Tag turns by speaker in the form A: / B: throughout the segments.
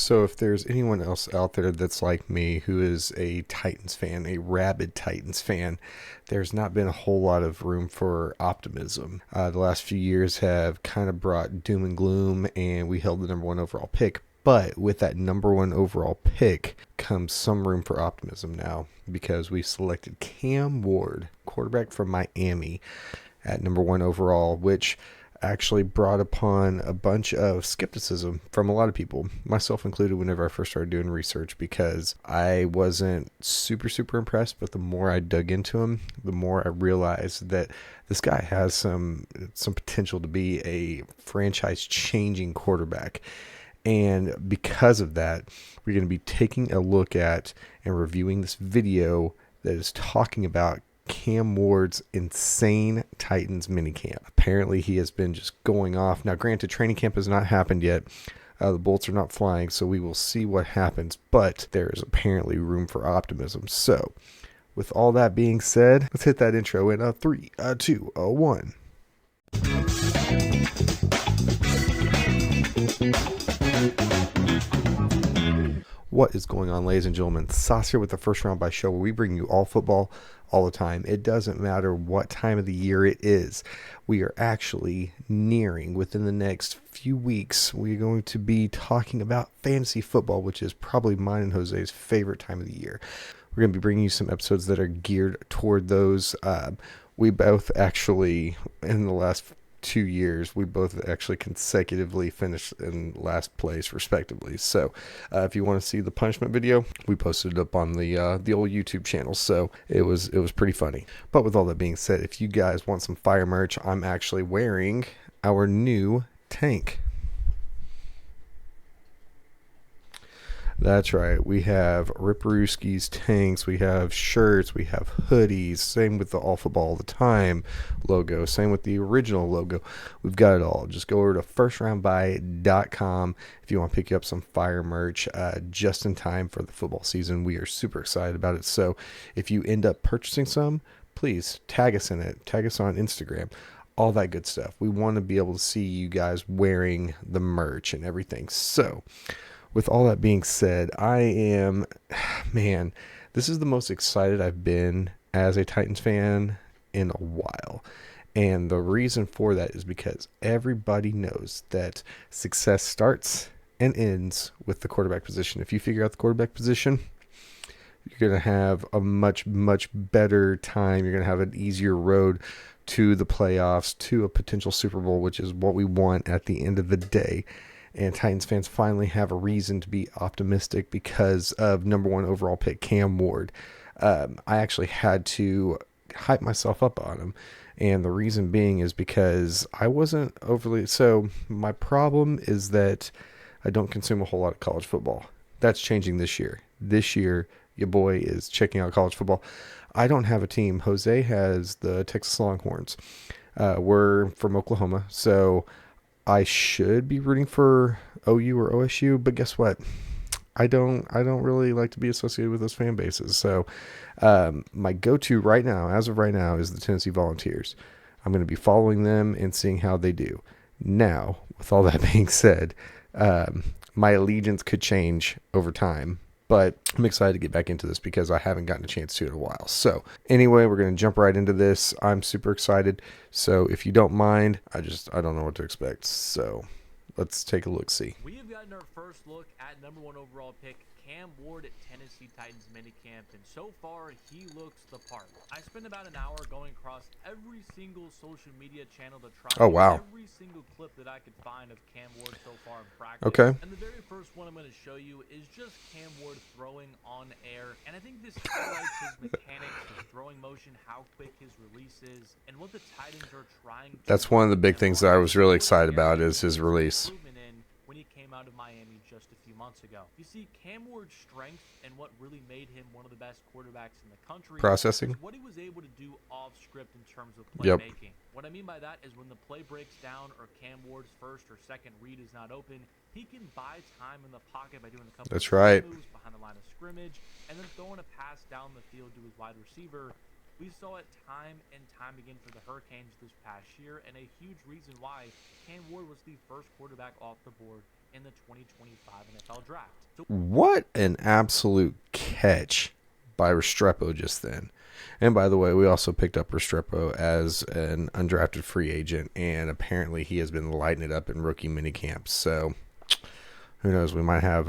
A: So, if there's anyone else out there that's like me who is a Titans fan, a rabid Titans fan, there's not been a whole lot of room for optimism. The last few years have kind of brought doom and gloom, and we held the number one overall pick. But with that number one overall pick comes some room for optimism now because we selected Cam Ward, quarterback from Miami, at number one overall, which actually brought upon a bunch of skepticism from a lot of people, myself included, whenever I first started doing research, because I wasn't super impressed. But the more I dug into him, the more I realized that this guy has some potential to be a franchise changing quarterback. And because of that, we're going to be taking a look at and reviewing this video that is talking about Cam Ward's insane Titans minicamp. Apparently, he has been just going off. Now, granted, training camp has not happened yet. The bolts are not flying, so we will see what happens. But there is apparently room for optimism. So, with all that being said, let's hit that intro in a 3, 2, 1. What is going on, ladies and gentlemen? Sauce here with the First Round by Show, where we bring you all football all the time. It doesn't matter what time of the year it is. We are actually nearing, within the next few weeks, we're going to be talking about fantasy football, which is probably mine and Jose's favorite time of the year. We're going to be bringing you some episodes that are geared toward those. We both actually, in the last 2 years, we both actually consecutively finished in last place respectively. So if you want to see the punishment video, we posted it up on the old YouTube channel, so it was pretty funny. But with all that being said, if you guys want some fire merch, I'm actually wearing our new tank. That's right. We have Ripperooski's tanks. We have shirts. We have hoodies. Same with the All Football All the Time logo. Same with the original logo. We've got it all. Just go over to firstroundbuy.com if you want to pick up some fire merch just in time for the football season. We are super excited about it. So if you end up purchasing some, please tag us in it. Tag us on Instagram. All that good stuff. We want to be able to see you guys wearing the merch and everything. So with all that being said, man, this is the most excited I've been as a Titans fan in a while. And the reason for that is because everybody knows that success starts and ends with the quarterback position. If you figure out the quarterback position, you're going to have a much better time. You're going to have an easier road to the playoffs, to a potential Super Bowl, which is what we want at the end of the day. And Titans fans finally have a reason to be optimistic because of number one overall pick, Cam Ward. I actually had to hype myself up on him. And the reason being is because I wasn't overly... So my problem is that I don't consume a whole lot of college football. That's changing this year. This year, your boy is checking out college football. I don't have a team. Jose has the Texas Longhorns. We're from Oklahoma, so I should be rooting for OU or OSU, but guess what? I don't really like to be associated with those fan bases. So my go-to right now, as of right now, is the Tennessee Volunteers. I'm going to be following them and seeing how they do. Now, with all that being said, my allegiance could change over time. But I'm excited to get back into this because I haven't gotten a chance to in a while. So anyway, we're going to jump right into this. I'm super excited. So if you don't mind, I don't know what to expect. So let's take a look-see.
B: We have gotten our first look at number one overall pick, Cam Ward at Tennessee Titans minicamp, and so far he looks the part. I spent about an hour going across every single social media channel to try every single clip that I could find of Cam Ward so far in practice.
A: Okay.
B: And the very first one I'm going to show you is just Cam Ward throwing on air, and I think this highlights his mechanics, his throwing motion, how quick his release is, and what the Titans are trying to do.
A: That's one of the big things that I was really excited about is his release.
B: When he came out of Miami just a few months ago. You see, Cam Ward's strength and what really made him one of the best quarterbacks in the country
A: processing,
B: is what he was able to do off script in terms of playmaking. What I mean by that is when the play breaks down or Cam Ward's first or second read is not open, he can buy time in the pocket by doing a couple of moves behind the line of scrimmage and then throwing a pass down the field to his wide receiver. We saw it time and time again for the Hurricanes this past year, and a huge reason why Cam Ward was the first quarterback off the board in the 2025 NFL Draft. So
A: what an absolute catch by Restrepo just then. And by the way, we also picked up Restrepo as an undrafted free agent, and apparently he has been lighting it up in rookie minicamps. So who knows? We might have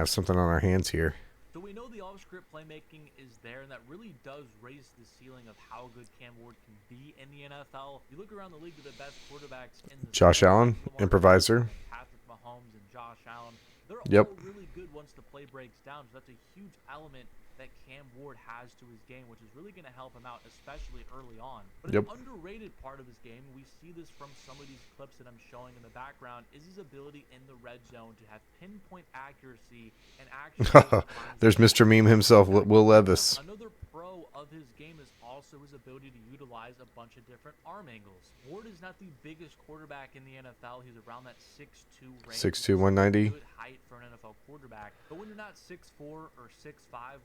A: something on our hands here.
B: So we know the off-script playmaking is there, and that really does raise the ceiling of how good Cam Ward can be in the NFL. You look around the league, to the best quarterbacks in the
A: Josh Allen, improviser.
B: Patrick Mahomes and Josh Allen. They're all really good once the play breaks down. So that's a huge element that Cam Ward has to his game, which is really going to help him out, especially early on. But an underrated part of his game, we see this from some of these clips that I'm showing in the background, is his ability in the red zone to have pinpoint accuracy and actually.
A: There's Mr. Meme himself, Will Levis.
B: Another pro of his game is also his ability to utilize a bunch of different arm angles. Ward is not the biggest quarterback in the NFL. He's around that 6'2" range.
A: 6'2", 190.
B: Good height for an NFL quarterback. But when you're not 6'4" or 6'5"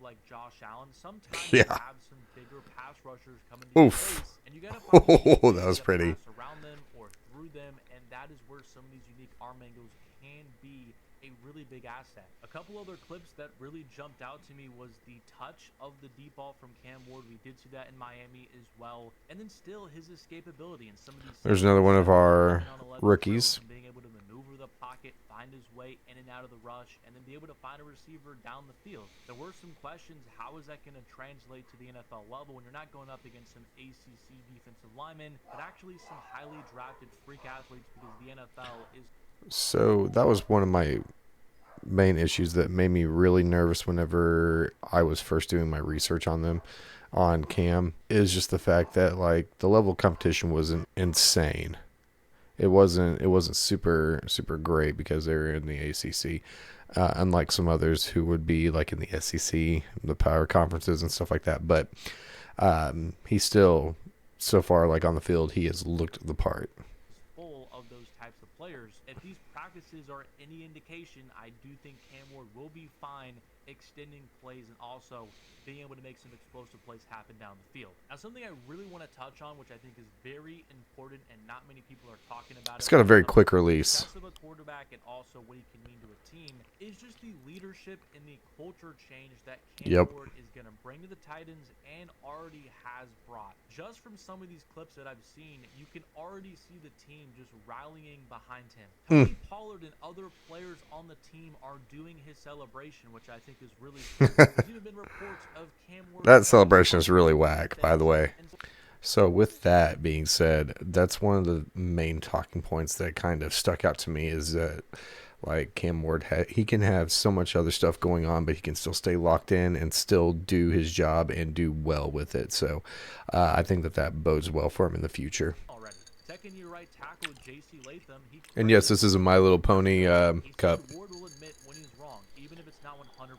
B: like Josh Allen, sometimes you have some bigger pass rushers coming to your face, and you gotta find
A: that was pretty.
B: Pass around them or through them, and that is where some of these unique arm angles can be a really big asset. A couple other clips that really jumped out to me was the touch of the deep ball from Cam Ward. We did see that in Miami as well. And then still his escapability and some of these.
A: There's another one of our rookies.
B: Being able to maneuver the pocket, find his way in and out of the rush, and then be able to find a receiver down the field. There were some questions. How is that going to translate to the NFL level when you're not going up against some ACC defensive linemen, but actually some highly drafted freak athletes, because the NFL is.
A: So that was one of my main issues that made me really nervous whenever I was first doing my research on them, on Cam, is just the fact that like the level of competition wasn't insane. It wasn't super great because they were in the ACC, unlike some others who would be like in the SEC, the power conferences and stuff like that. But he's still, so far, like on the field, he has looked the part.
B: Full of those types of players. If these practices are any indication, I do think Cam Ward will be fine extending plays and also being able to make some explosive plays happen down the field. Now, something I really want to touch on, which I think is very important and not many people are talking about.
A: It's got a very quick release.
B: Of a quarterback and also what he can mean to a team is just the leadership and the culture change that Cam Ward is going to bring to the Titans and already has brought. Just from some of these clips that I've seen, you can already see the team just rallying behind him. Tony Pollard and other players on the team are doing his celebration, which I think is really cool. There's even been reports of Cam Ward.
A: That celebration is really whack, by the way. So with that being said, that's one of the main talking points that kind of stuck out to me, is that like Cam Ward, he can have so much other stuff going on, but he can still stay locked in and still do his job and do well with it. So I think that bodes well for him in the future.
B: Second-year right tackle J.C. Latham.
A: And yes, this is a My Little Pony cup.
B: Ward will admit when he's wrong, even if it's not 100%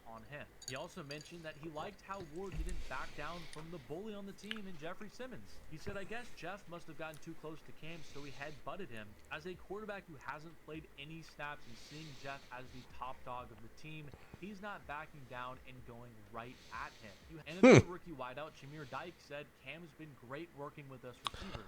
B: on him. He also mentioned that he liked how Ward didn't back down from the bully on the team in Jeffrey Simmons. He said, I guess Jeff must have gotten too close to Cam, so he head-butted him. As a quarterback who hasn't played any snaps and seeing Jeff as the top dog of the team, he's not backing down and going right at him. And another rookie wideout, Jameer Dyke, said, Cam's been great working with us receivers.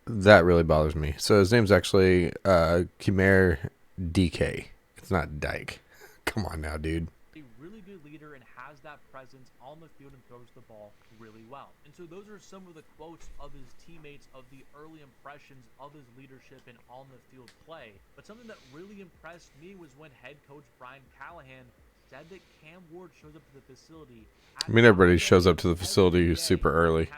A: That really bothers me. So his name's actually Chimere DK. It's not Dyke. Come on now, dude.
B: A really good leader and has that presence on the field and throws the ball really well. And so those are some of the quotes of his teammates of the early impressions of his leadership and on the field play. But something that really impressed me was when head coach Brian Callahan said that Cam Ward shows up to the facility.
A: I mean, everybody shows up to the facility super early.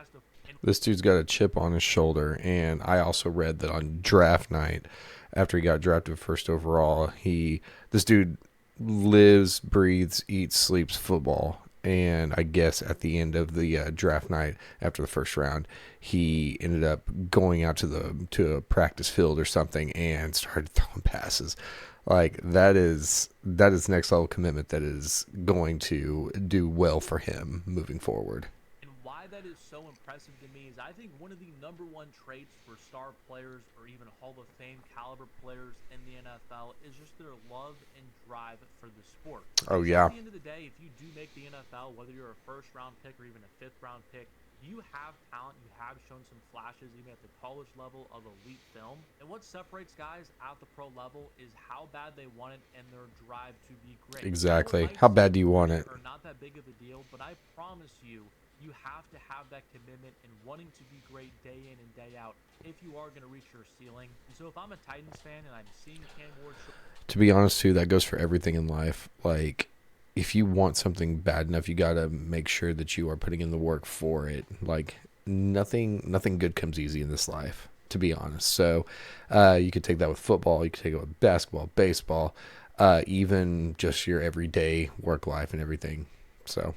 A: This dude's got a chip on his shoulder, and I also read that on draft night, after he got drafted first overall, this dude lives, breathes, eats, sleeps football. And I guess at the end of the draft night, after the first round, he ended up going out to a practice field or something and started throwing passes. Like that is next level commitment that is going to do well for him moving forward.
B: That is so impressive to me is I think one of the number one traits for star players or even Hall of Fame caliber players in the NFL is just their love and drive for the sport.
A: Oh, yeah.
B: At the end of the day, if you do make the NFL, whether you're a first-round pick or even a fifth-round pick, You have talent. You have shown some flashes even at the college level of elite film. And what separates guys at the pro level is how bad they want it and their drive to be great.
A: Exactly. How bad do you want it?
B: Are not that big of a deal, but I promise you, you have to have that commitment and wanting to be great day in and day out if you are going to reach your ceiling. And so if I'm a Titans fan and I'm seeing Cam Ward...
A: To be honest, too, that goes for everything in life. Like, if you want something bad enough, you got to make sure that you are putting in the work for it. Like, nothing good comes easy in this life, to be honest. So you could take that with football. You could take it with basketball, baseball, even just your everyday work life and everything. So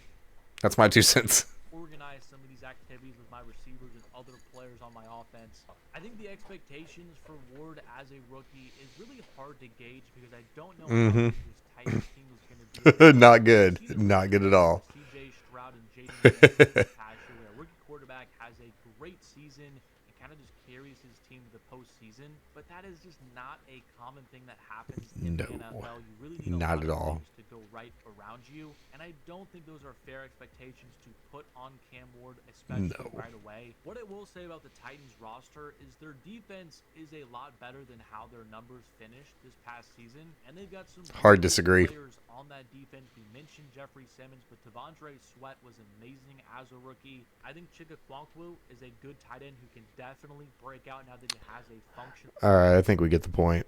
A: that's my 2 cents.
B: Organize some of these activities with my receivers and other players on my offense. I think the expectations for Ward as a rookie is really hard to gauge because I don't know how this Titans team is going to be.
A: Not good. Not good at all.
B: CJ Stroud and Jaden past year, where a rookie quarterback has a great season and kind of just carries his team to the postseason. But that is just not a common thing that happens in the NFL. You really need a lot of things to go right around you. And I don't think those are fair expectations to put on Cam Ward, especially right away. What I will say about the Titans roster is their defense is a lot better than how their numbers finished this past season. And they've got some
A: hard disagree
B: players on that defense. We mentioned Jeffrey Simmons, but T'Vondre Sweat was amazing as a rookie. I think Chika Kwankwu is a good tight end who can definitely break out now that he has a function.
A: All right, I think we get the point.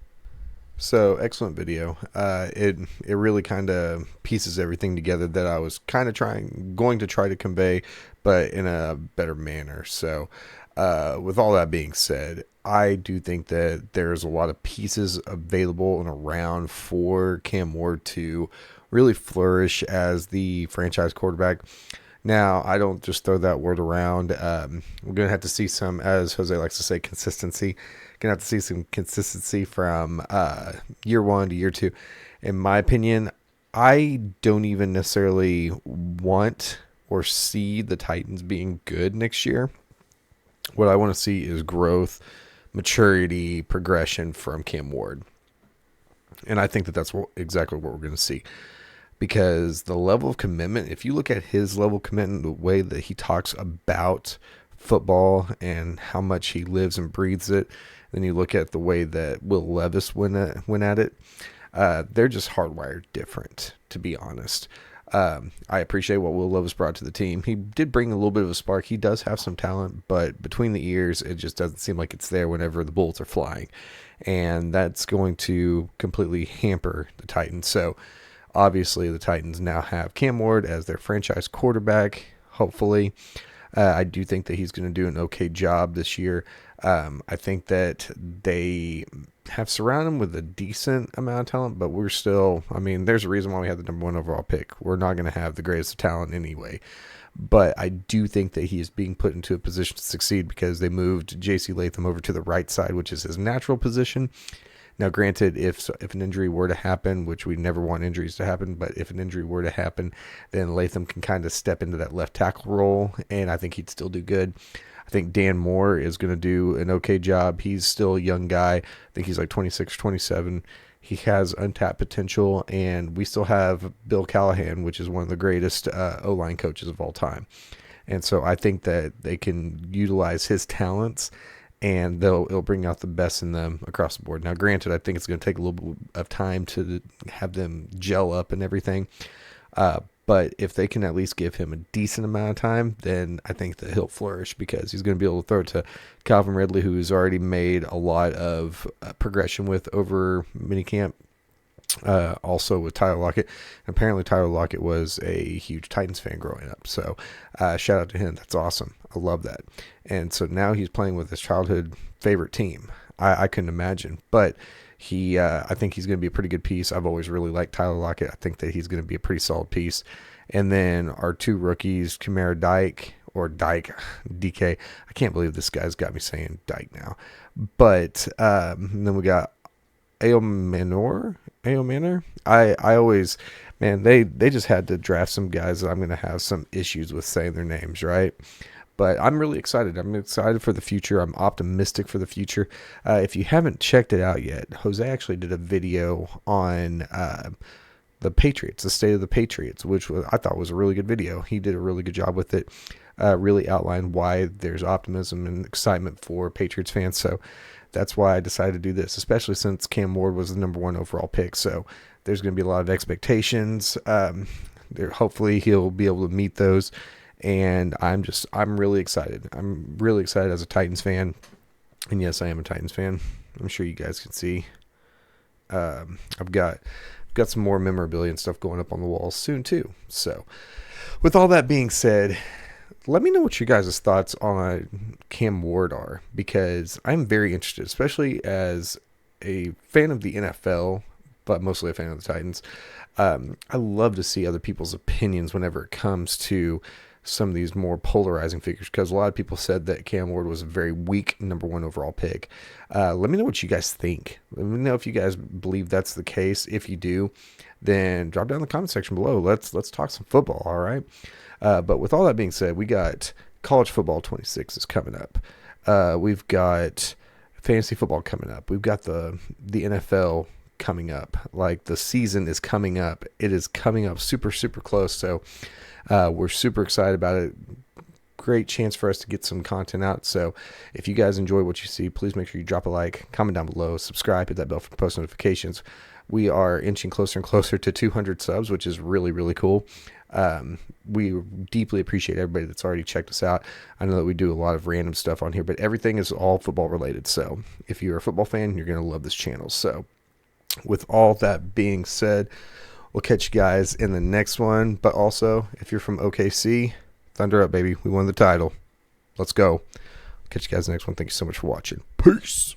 A: So, excellent video. It really kind of pieces everything together that I was kind of going to try to convey, but in a better manner. So, with all that being said, I do think that there's a lot of pieces available and around for Cam Ward to really flourish as the franchise quarterback. Now, I don't just throw that word around. We're going to have to see some, as Jose likes to say, consistency. Going to have to see some consistency from year 1 to year 2. In my opinion, I don't even necessarily want or see the Titans being good next year. What I want to see is growth, maturity, progression from Cam Ward. And I think that that's exactly what we're going to see. Because the level of commitment, if you look at his level of commitment, the way that he talks about football and how much he lives and breathes it, then you look at the way that Will Levis went at it, they're just hardwired different, to be honest. I appreciate what Will Levis brought to the team. He did bring a little bit of a spark. He does have some talent, but between the ears, it just doesn't seem like it's there whenever the bullets are flying. And that's going to completely hamper the Titans. So, obviously, the Titans now have Cam Ward as their franchise quarterback, hopefully. I do think that he's going to do an okay job this year. I think that they have surrounded him with a decent amount of talent, but we're still, there's a reason why we have the number 1 overall pick. We're not going to have the greatest of talent anyway. But I do think that he is being put into a position to succeed because they moved J.C. Latham over to the right side, which is his natural position. Now, granted, if an injury were to happen, which we never want injuries to happen, but if an injury were to happen, then Latham can kind of step into that left tackle role, and I think he'd still do good. I think Dan Moore is going to do an okay job. He's still a young guy. I think he's like 26, 27. He has untapped potential, and we still have Bill Callahan, which is one of the greatest O-line coaches of all time. And so I think that they can utilize his talents, and it'll bring out the best in them across the board. Now, granted, I think it's going to take a little bit of time to have them gel up and everything. But if they can at least give him a decent amount of time, then I think that he'll flourish because he's going to be able to throw it to Calvin Ridley, who's already made a lot of progression with over minicamp. Also with Tyler Lockett. Apparently Tyler Lockett was a huge Titans fan growing up. So shout out to him. That's awesome. I love that. And so now he's playing with his childhood favorite team. I couldn't imagine. But I think he's going to be a pretty good piece. I've always really liked Tyler Lockett. I think that he's going to be a pretty solid piece. And then our 2 rookies, Kamara DK. I can't believe this guy's got me saying Dyke now. But then we got Aomanor. I always, man, they just had to draft some guys that I'm going to have some issues with saying their names, right? But I'm really excited. I'm excited for the future. I'm optimistic for the future. If you haven't checked it out yet, Jose actually did a video on the Patriots, the state of the Patriots, which I thought was a really good video. He did a really good job with it. really outline why there's optimism and excitement for Patriots fans. So that's why I decided to do this, especially since Cam Ward was the number 1 overall pick. So there's going to be a lot of expectations. Hopefully he'll be able to meet those. And I'm really excited. I'm really excited as a Titans fan. And yes, I am a Titans fan. I'm sure you guys can see. I've got some more memorabilia and stuff going up on the walls soon too. So with all that being said, let me know what you guys' thoughts on Cam Ward are, because I'm very interested, especially as a fan of the NFL, but mostly a fan of the Titans. I love to see other people's opinions whenever it comes to some of these more polarizing figures, because a lot of people said that Cam Ward was a very weak number 1 overall pick. Let me know what you guys think. Let me know if you guys believe that's the case. If you do, then drop down in the comment section below. Let's talk some football, all right? But with all that being said, we got college football 26 is coming up. We've got fantasy football coming up. We've got the NFL coming up. Like, the season is coming up. It is coming up super, super close. So we're super excited about it. Great chance for us to get some content out. So if you guys enjoy what you see, please make sure you drop a like, comment down below, subscribe, hit that bell for post notifications. We are inching closer and closer to 200 subs, which is really, really cool. We deeply appreciate everybody that's already checked us out. I know that we do a lot of random stuff on here, but everything is all football related. So if you're a football fan, you're going to love this channel. So with all that being said, we'll catch you guys in the next one. But also, if you're from OKC, thunder up, baby. We won the title. Let's go. Catch you guys in the next one. Thank you so much for watching. Peace.